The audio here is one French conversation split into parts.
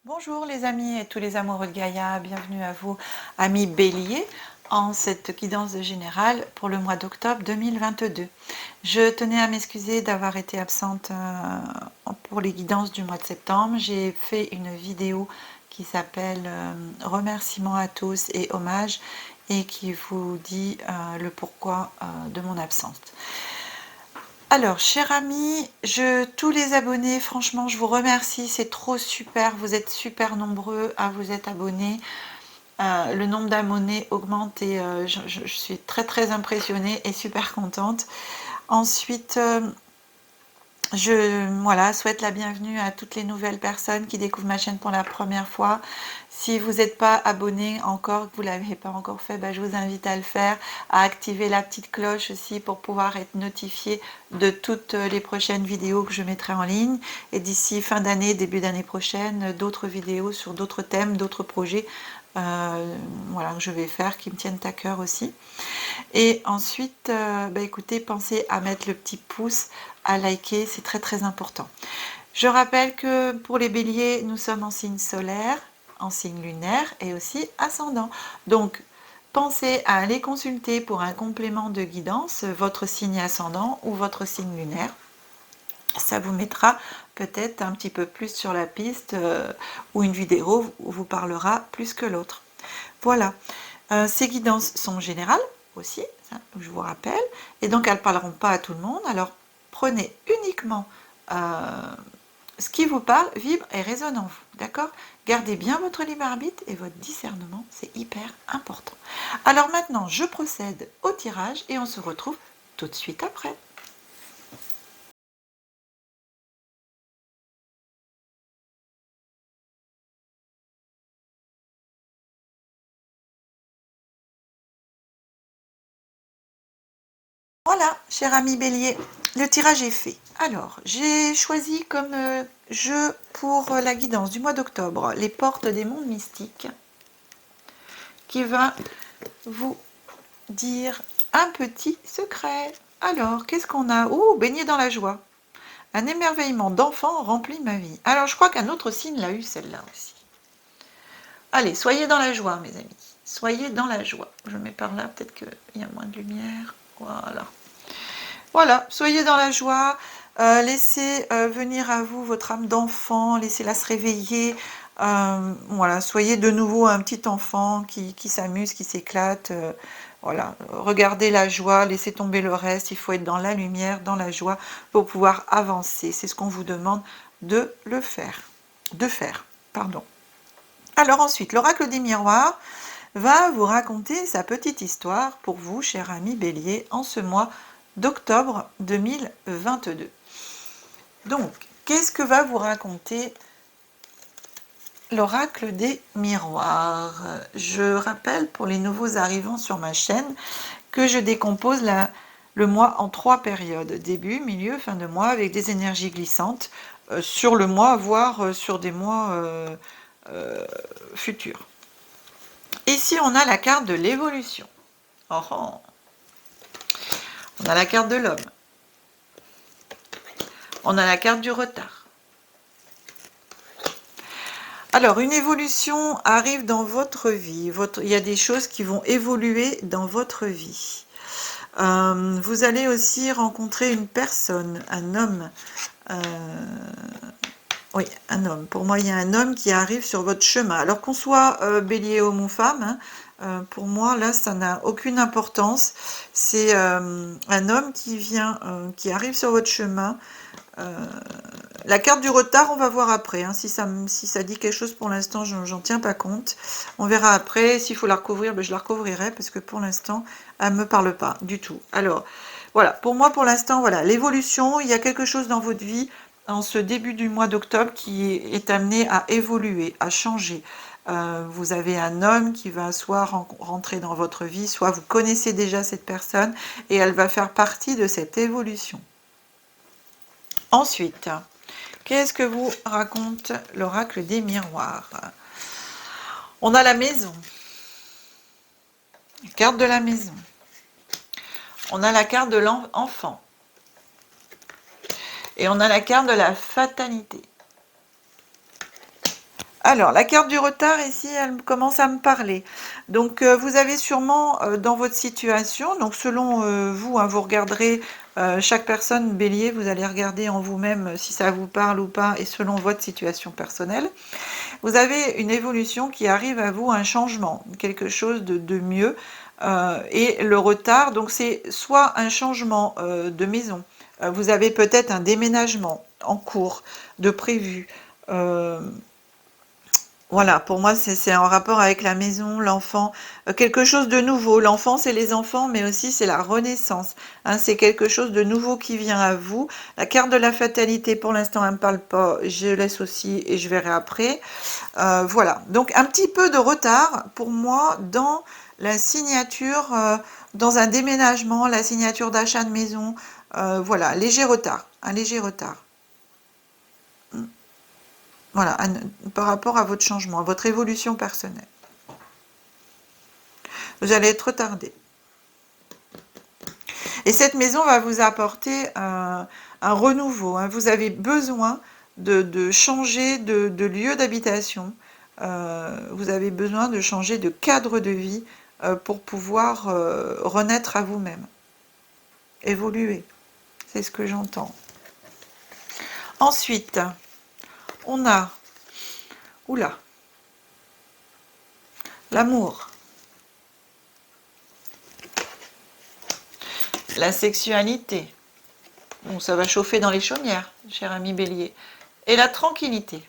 Bonjour les amis et tous les amoureux de Gaïa, bienvenue à vous, amis Bélier, en cette guidance générale pour le mois d'octobre 2022. Je tenais à m'excuser d'avoir été absente pour les guidances du mois de septembre. J'ai fait une vidéo qui s'appelle Remerciements à tous et hommage et qui vous dit le pourquoi de mon absence. Alors, chers amis, tous les abonnés, franchement, je vous remercie, c'est trop super, vous êtes super nombreux à vous être abonnés. Le nombre d'abonnés augmente et je suis très très impressionnée et super contente. Ensuite, voilà, souhaite la bienvenue à toutes les nouvelles personnes qui découvrent ma chaîne pour la première fois. Si vous n'êtes pas abonné encore, que vous ne l'avez pas encore fait, je vous invite à le faire, à activer la petite cloche aussi pour pouvoir être notifié de toutes les prochaines vidéos que je mettrai en ligne. Et d'ici fin d'année, début d'année prochaine, d'autres vidéos sur d'autres thèmes, d'autres projets voilà, que je vais faire, qui me tiennent à cœur aussi. Et ensuite, écoutez, pensez à mettre le petit pouce, à liker, c'est très très important. Je rappelle que pour les béliers, nous sommes en signe solaire, en signe lunaire et aussi ascendant. Donc, pensez à aller consulter pour un complément de guidance votre signe ascendant ou votre signe lunaire. Ça vous mettra peut-être un petit peu plus sur la piste ou une vidéo vous parlera plus que l'autre. Voilà. Ces guidances sont générales aussi, ça, je vous rappelle, et donc elles ne parleront pas à tout le monde. Alors prenez uniquement ce qui vous parle, vibre et résonne en vous, d'accord? Gardez bien votre libre arbitre et votre discernement, c'est hyper important. Alors maintenant, je procède au tirage et on se retrouve tout de suite après. Voilà, cher ami Bélier, le tirage est fait. Alors, j'ai choisi comme jeu pour la guidance du mois d'octobre les portes des mondes mystiques qui va vous dire un petit secret. Alors, qu'est-ce qu'on a? Oh, baigner dans la joie. Un émerveillement d'enfant remplit ma vie. Alors, je crois qu'un autre signe l'a eu, celle-là aussi. Allez, soyez dans la joie, mes amis. Soyez dans la joie. Je mets par là, peut-être qu'il y a moins de lumière. Voilà. Voilà, soyez dans la joie. Laissez venir à vous votre âme d'enfant. Laissez-la se réveiller. Voilà, soyez de nouveau un petit enfant qui s'amuse, qui s'éclate. Voilà, regardez la joie, laissez tomber le reste. Il faut être dans la lumière, dans la joie pour pouvoir avancer. C'est ce qu'on vous demande de le faire. De faire, pardon. Alors ensuite, l'oracle des miroirs va vous raconter sa petite histoire pour vous, cher ami Bélier, en ce mois d'octobre 2022. Donc, qu'est-ce que va vous raconter l'oracle des miroirs? Je rappelle pour les nouveaux arrivants sur ma chaîne que je décompose le mois en 3 périodes, début, milieu, fin de mois, avec des énergies glissantes sur le mois, voire sur des mois futurs. Ici, on a la carte de l'évolution. Oh, oh. On a la carte de l'homme. On a la carte du retard. Alors, une évolution arrive dans votre vie. Il y a des choses qui vont évoluer dans votre vie. Vous allez aussi rencontrer une personne, un homme. Oui, un homme. Pour moi, il y a un homme qui arrive sur votre chemin. Alors qu'on soit bélier, homme ou femme, hein, pour moi, là, ça n'a aucune importance. C'est un homme qui vient, qui arrive sur votre chemin. La carte du retard, on va voir après. Hein. Si ça dit quelque chose pour l'instant, j'en tiens pas compte. On verra après. S'il faut la recouvrir, je la recouvrirai parce que pour l'instant, elle ne me parle pas du tout. Alors, voilà. Pour moi, pour l'instant, voilà. L'évolution, il y a quelque chose dans votre vie en ce début du mois d'octobre qui est amené à évoluer, à changer. Vous avez un homme qui va soit rentrer dans votre vie, soit vous connaissez déjà cette personne et elle va faire partie de cette évolution. Ensuite, qu'est-ce que vous raconte l'oracle des miroirs? On a la maison. La carte de la maison. On a la carte de l'enfant. Et on a la carte de la fatalité. Alors, la carte du retard, ici, elle commence à me parler. Donc, vous avez sûrement dans votre situation, donc selon vous, hein, vous regarderez chaque personne, bélier, vous allez regarder en vous-même si ça vous parle ou pas, et selon votre situation personnelle. Vous avez une évolution qui arrive à vous, un changement, quelque chose de mieux. Et le retard, donc c'est soit un changement de maison, vous avez peut-être un déménagement en cours, de prévu. Voilà, pour moi, c'est en rapport avec la maison, l'enfant, quelque chose de nouveau. L'enfant, c'est les enfants, mais aussi c'est la renaissance. Hein, c'est quelque chose de nouveau qui vient à vous. La carte de la fatalité, pour l'instant, elle ne me parle pas. Je laisse aussi et je verrai après. Voilà, donc un petit peu de retard pour moi dans la signature, dans un déménagement, la signature d'achat de maison. Voilà, léger retard, un léger retard. Voilà, par rapport à votre changement, à votre évolution personnelle. Vous allez être retardé. Et cette maison va vous apporter un renouveau. Hein. Vous avez besoin de changer de lieu d'habitation. Vous avez besoin de changer de cadre de vie pour pouvoir renaître à vous-même. Évoluer. C'est ce que j'entends. Ensuite, on a... Oula. L'amour. La sexualité. Bon, ça va chauffer dans les chaumières, cher ami bélier. Et la tranquillité.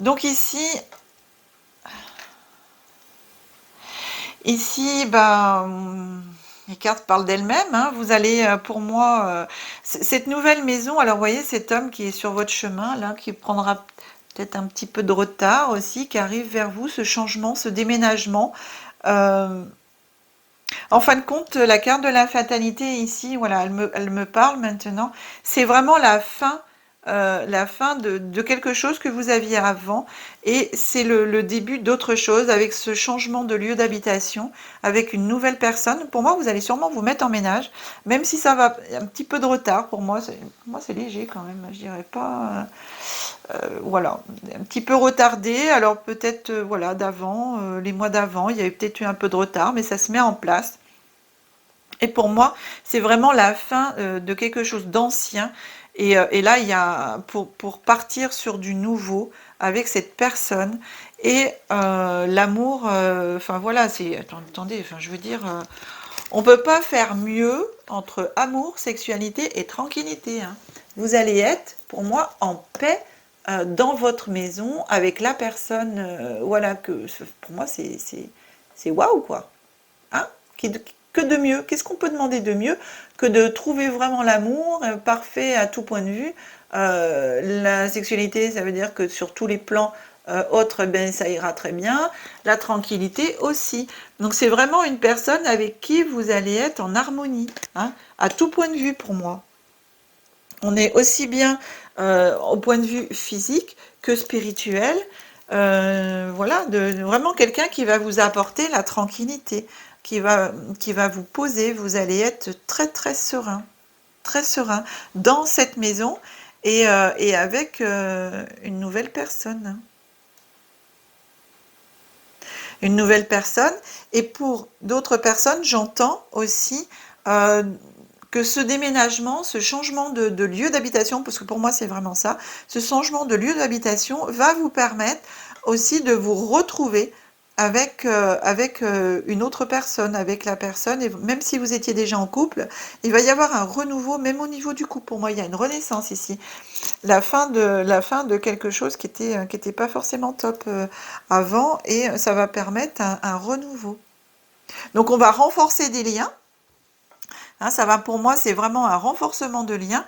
Donc ici, bah, les cartes parlent d'elles-mêmes. Hein. Vous allez, pour moi, cette nouvelle maison, alors vous voyez cet homme qui est sur votre chemin, là, qui prendra peut-être un petit peu de retard aussi, qui arrive vers vous, ce changement, ce déménagement. En fin de compte, la carte de la fatalité ici, voilà, elle me parle maintenant. C'est vraiment la fin de quelque chose que vous aviez avant, et c'est le début d'autre chose avec ce changement de lieu d'habitation, avec une nouvelle personne. Pour moi, vous allez sûrement vous mettre en ménage, même si ça va un petit peu de retard. Pour moi, c'est léger quand même. Je dirais pas. Voilà, un petit peu retardé. Alors peut-être voilà d'avant, les mois d'avant, il y avait peut-être eu un peu de retard, mais ça se met en place. Et pour moi, c'est vraiment la fin de quelque chose d'ancien. Et là, il y a pour partir sur du nouveau avec cette personne. Et l'amour, enfin voilà, c'est... Attendez, enfin, je veux dire, on ne peut pas faire mieux entre amour, sexualité et tranquillité. Hein. Vous allez être, pour moi, en paix dans votre maison avec la personne. Voilà, pour moi, c'est waouh, quoi. Hein, que de mieux? Qu'est-ce qu'on peut demander de mieux que de trouver vraiment l'amour parfait à tout point de vue? La sexualité, ça veut dire que sur tous les plans autres, ben, ça ira très bien. La tranquillité aussi. Donc c'est vraiment une personne avec qui vous allez être en harmonie, hein, à tout point de vue pour moi. On est aussi bien au point de vue physique que spirituel. Voilà, vraiment quelqu'un qui va vous apporter la tranquillité, qui va vous poser. Vous allez être très très serein dans cette maison et avec une nouvelle personne. Une nouvelle personne. Et pour d'autres personnes, j'entends aussi que ce déménagement, ce changement de lieu d'habitation, parce que pour moi c'est vraiment ça, ce changement de lieu d'habitation va vous permettre aussi de vous retrouver avec une autre personne, avec la personne, et même si vous étiez déjà en couple, il va y avoir un renouveau, même au niveau du couple. Pour moi, il y a une renaissance ici. La fin de quelque chose qui était pas forcément top avant, et ça va permettre un renouveau. Donc on va renforcer des liens. Hein, ça va, pour moi, c'est vraiment un renforcement de liens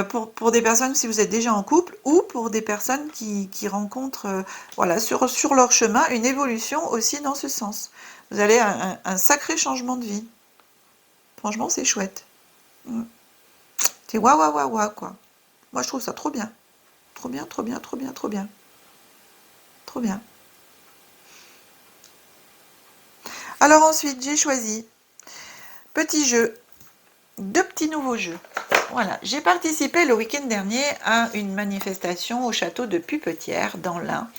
pour des personnes si vous êtes déjà en couple, ou pour des personnes qui rencontrent voilà, sur leur chemin une évolution aussi dans ce sens. Vous allez un sacré changement de vie. Franchement, c'est chouette. C'est waouh, waouh, waouh, waouh, quoi. Moi, je trouve ça trop bien. Trop bien, trop bien, trop bien, trop bien. Trop bien. Alors ensuite, j'ai choisi petit jeu. Deux petits nouveaux jeux. Voilà, j'ai participé le week-end dernier à une manifestation au château de Pupetière dans l'Ain.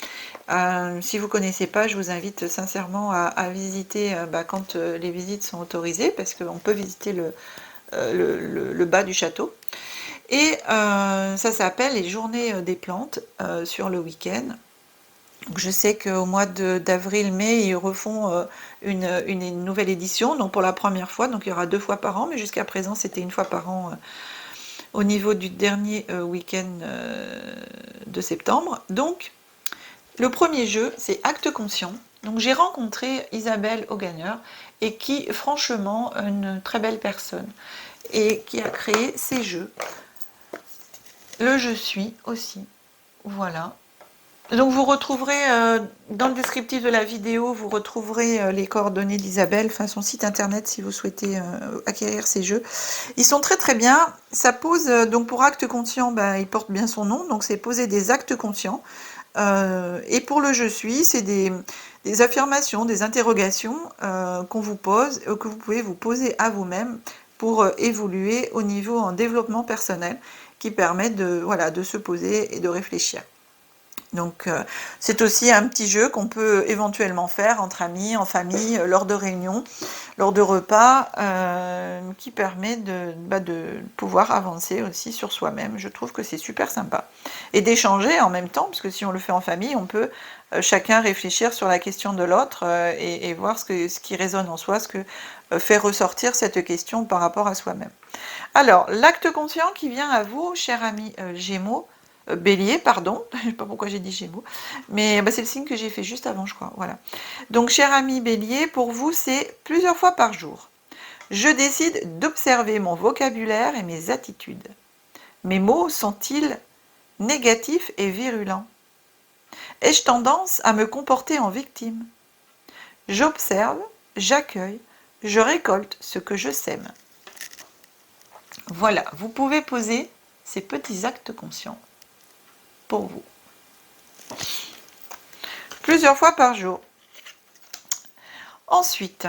Si vous ne connaissez pas, je vous invite sincèrement à visiter quand les visites sont autorisées, parce qu'on peut visiter le bas du château. Et ça s'appelle les Journées des plantes sur le week-end. Donc je sais qu'au mois d'avril-mai, ils refont une nouvelle édition, donc pour la première fois, donc il y aura 2 fois par an, mais jusqu'à présent c'était 1 fois par an au niveau du dernier week-end de septembre. Donc le premier jeu, c'est Acte Conscient. Donc j'ai rencontré Isabelle Augagneur, et qui, franchement, une très belle personne, et qui a créé ces jeux. Le Je suis aussi, voilà. Donc vous retrouverez dans le descriptif de la vidéo, vous retrouverez les coordonnées d'Isabelle, enfin son site internet si vous souhaitez acquérir ces jeux. Ils sont très très bien. Ça pose, donc pour Acte Conscient, il porte bien son nom, donc c'est poser des actes conscients. Et pour le Je suis, c'est des affirmations, des interrogations qu'on vous pose, que vous pouvez vous poser à vous-même pour évoluer au niveau en développement personnel, qui permet de se poser et de réfléchir. Donc c'est aussi un petit jeu qu'on peut éventuellement faire entre amis, en famille, lors de réunions, lors de repas, qui permet de pouvoir avancer aussi sur soi-même. Je trouve que c'est super sympa. Et d'échanger en même temps, parce que si on le fait en famille, on peut chacun réfléchir sur la question de l'autre et voir ce qui résonne en soi, ce que fait ressortir cette question par rapport à soi-même. Alors, l'acte conscient qui vient à vous, cher ami Gémeaux, Bélier, pardon, je ne sais pas pourquoi j'ai dit Gémeaux, mais c'est le signe que j'ai fait juste avant, je crois. Voilà. Donc, cher ami Bélier, pour vous, c'est plusieurs fois par jour. Je décide d'observer mon vocabulaire et mes attitudes. Mes mots sont-ils négatifs et virulents? Ai-je tendance à me comporter en victime? J'observe, j'accueille, je récolte ce que je sème. Voilà, vous pouvez poser ces petits actes conscients pour vous. Plusieurs fois par jour. Ensuite,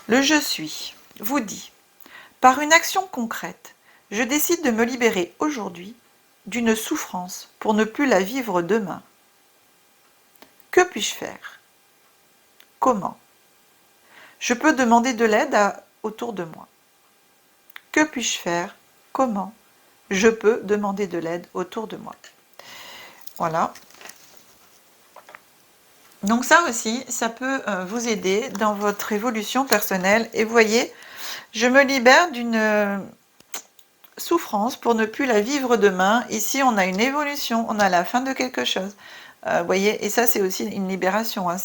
le Je suis vous dit, par une action concrète, je décide de me libérer aujourd'hui d'une souffrance pour ne plus la vivre demain. Que puis-je faire? Comment? Je peux demander de l'aide autour de moi. Que puis-je faire? Comment? Je peux demander de l'aide autour de moi. Voilà. Donc ça aussi, ça peut vous aider dans votre évolution personnelle. Et vous voyez, je me libère d'une souffrance pour ne plus la vivre demain. Ici, on a une évolution, on a la fin de quelque chose. Vous voyez, et ça, c'est aussi une libération. Hein,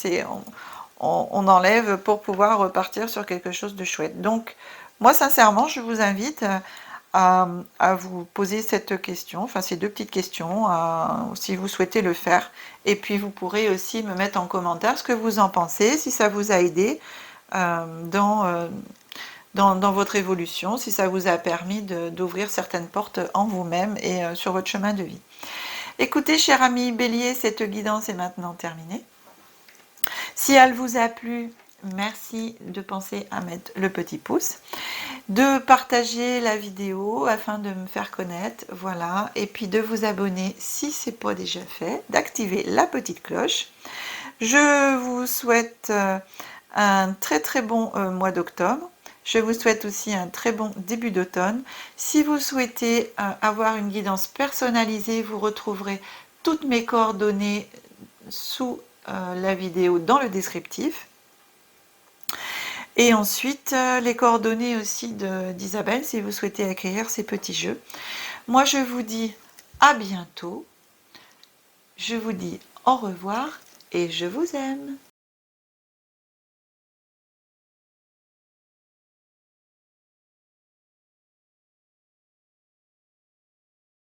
on enlève pour pouvoir repartir sur quelque chose de chouette. Donc, moi, sincèrement, je vous invite à vous poser cette question, enfin ces 2 petites questions, si vous souhaitez le faire. Et puis, vous pourrez aussi me mettre en commentaire ce que vous en pensez, si ça vous a aidé dans votre évolution, si ça vous a permis d'ouvrir certaines portes en vous-même et sur votre chemin de vie. Écoutez, cher ami Bélier, cette guidance est maintenant terminée. Si elle vous a plu, merci de penser à mettre le petit pouce, de partager la vidéo afin de me faire connaître, voilà, et puis de vous abonner si ce n'est pas déjà fait, d'activer la petite cloche. Je vous souhaite un très très bon mois d'octobre. Je vous souhaite aussi un très bon début d'automne. Si vous souhaitez avoir une guidance personnalisée, vous retrouverez toutes mes coordonnées sous la vidéo dans le descriptif. Et ensuite, les coordonnées aussi d'Isabelle, si vous souhaitez acquérir ces petits jeux. Moi, je vous dis à bientôt. Je vous dis au revoir et je vous aime.